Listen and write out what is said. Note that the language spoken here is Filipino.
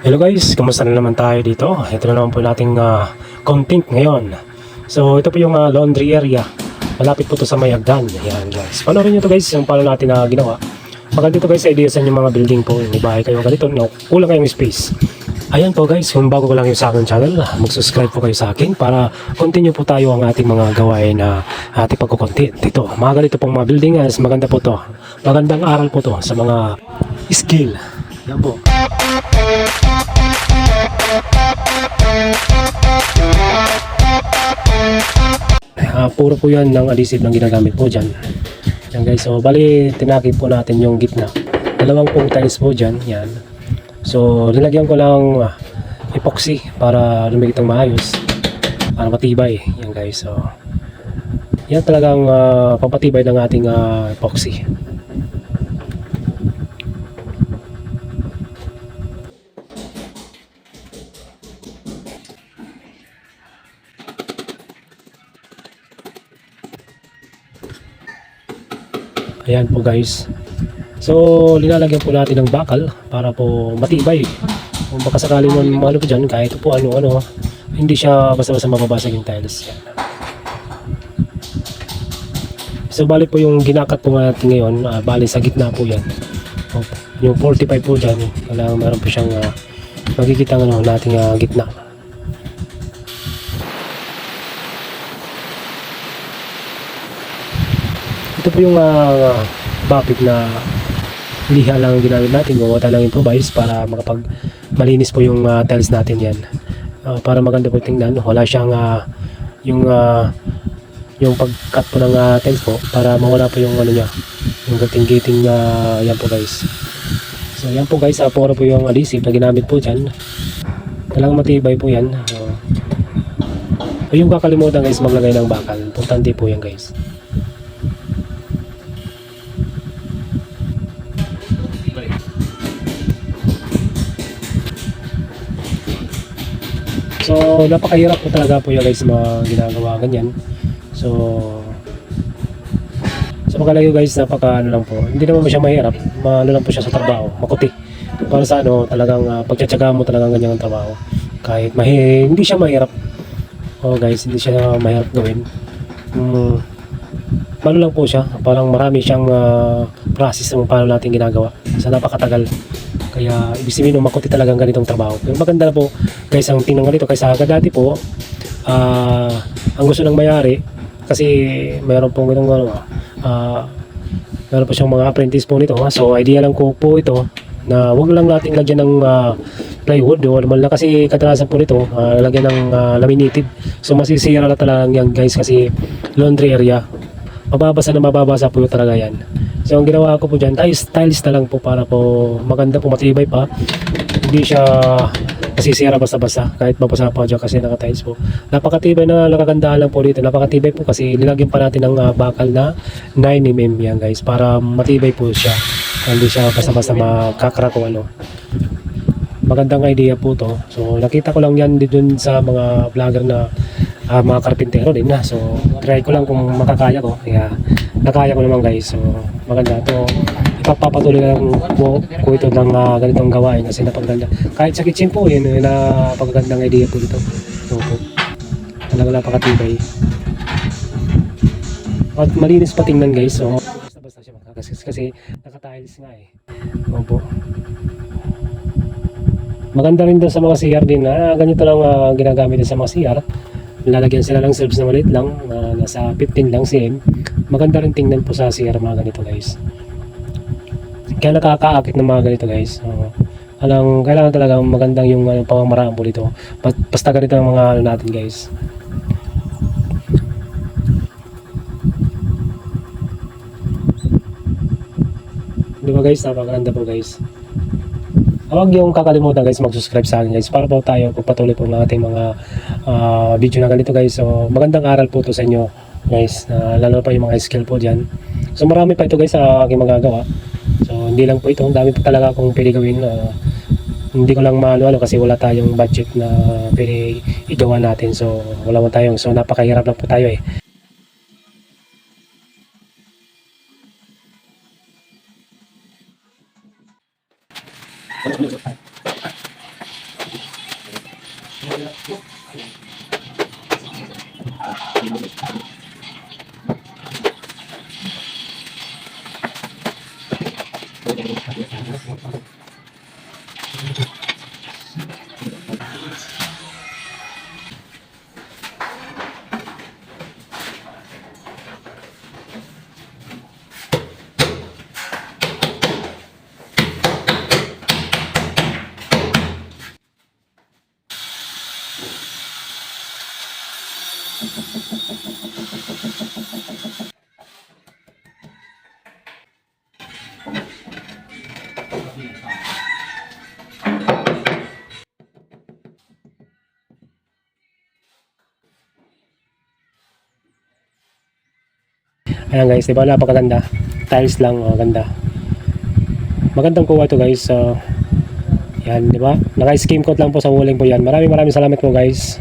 Hello guys, kumusta na naman tayo dito? Ito na naman po nating content ngayon. So ito po yung laundry area. Malapit po to sa Mayagdan. Ayan guys. Panoorin nyo to guys, yung paano natin ginawa. Baka dito guys, idea sa yung mga building po. May bahay kayo ganito, no? Kulang kayong space. Ayan po guys, kung bago ko lang yung sa akin channel, mag-subscribe po kayo sa akin para continue po tayo ang ating mga gawain na ating pagkukontent. Dito, mga ganito pong mga building guys, maganda po to. Magandang aral po to sa mga skill. Yan po. Puro po yan ng adhesive na ginagamit po dyan. Yan guys, so bali tinakip po natin yung gitna. Dalawang pong tiles po dyan, yan. So nilagyan ko lang epoxy para lumikit ang maayos, para matibay. Yan guys, so yan talagang pampatibay ng ating epoxy. Ayan po guys. So linalagyan po natin ng bakal para po matibay. Kung baka sakali man malo po dyan, kahit po ano, hindi siya basta-basta mababasag yung tiles. Yan. So bali po yung ginakat po natin ngayon, bali sa gitna po yan. Yung 45 po dyan, kailangan meron po siyang makikita ng nating gitna. Ito po yung bakit na liha lang ang ginamit natin, gawa tayo lang improvise para makapag malinis po yung tiles natin yan. Para maganda po tingnan, wala siyang yung pag-cut po ng tiles po para mawala po yung ano niya, yung gating-gating yan po guys. So yan po guys, puro po yung adhesive na ginamit po dyan. Talagang matibay po yan. Yung kakalimutan guys, maglagay ng bakal, importante po yan guys. So napakahirap po talaga po yung guys mga ginagawa ganyan. So mga kayo guys, napaka ano lang po. Hindi naman siya mahirap. Ano lang po siya sa trabaho, makuti. Para sa talagang pagtsatsaga mo talagang ganyan ang trabaho. Kahit hindi siya mahirap. Oh guys, hindi siya mahirap gawin. Ano lang po siya, parang marami siyang process kung paano natin ginagawa. So napakatagal. Kaya ibig sabihin makuti talagang ganitong trabaho. Pero maganda na po guys ang tingnan ganito kaysa dati po ang gusto ng mayari kasi mayroon pong ganung meron po siyang mga apprentice po nito. So idea lang ko po ito na wag lang natin lagyan ng plywood o naman lang kasi kadalasan po nito lagyan ng laminated. So masisira na talaga yan guys kasi laundry area. Mababasa po talaga yan. So ang ginawa ko po dyan, tiles na lang po para po maganda po, matibay pa. Hindi siya masisira basta-basta kahit mabasa pa dyan kasi naka-tiles po. Napakatibay na nakagandahan lang po dito. Napakatibay po kasi nilagyan pa natin ng bakal na 9mm yan guys para matibay po siya. Hindi siya basta-basta makakrak o ano. Magandang idea po to. So nakita ko lang yan dun sa mga vlogger na mga karpintero din na. So try ko lang kung makakaya ko. Kaya nakaya ko naman guys. So maganda to. Ipapapatuloy lang po ito ng ganitong gawain kasi napaganda. Kahit sa kitchen po yun, napakagandang idea po dito. So po. Talagang napakatibay. At malinis pa tingnan guys. So basta siya makakasis kasi naka-tiles nga eh. Opo. Maganda rin doon sa mga CR din na ganito lang ginagamit din sa mga CR. Lalagyan sila ng shelves na maliit lang, nasa 15 lang cm. Maganda rin tingnan po sa CR mga ganito guys. Kaya nakakaakit ng mga ganito guys. Kailangan talaga magandang yung pamamaraan po dito. Basta ganito ang mga natin guys. Di ba guys, napakaganda po guys. Huwag yung kakalimutan guys mag-subscribe sa akin guys para po tayo pagpatuloy po ng ating mga video na ganito guys. So magandang aral po to sa inyo guys, lalo pa yung mga skill po dyan. So marami pa ito guys sa aking magagawa. So hindi lang po ito, dami po talaga akong pwede gawin. Hindi ko lang maano kasi wala tayong budget na pwede igawa natin. So wala mo tayong, so napakahirap lang po tayo eh. Ayan guys, diba napakaganda. Tiles lang, ganda. Magandang kuha to guys. Yan, diba? Naka-skim coat lang po sa uling po yan. Maraming salamat po guys.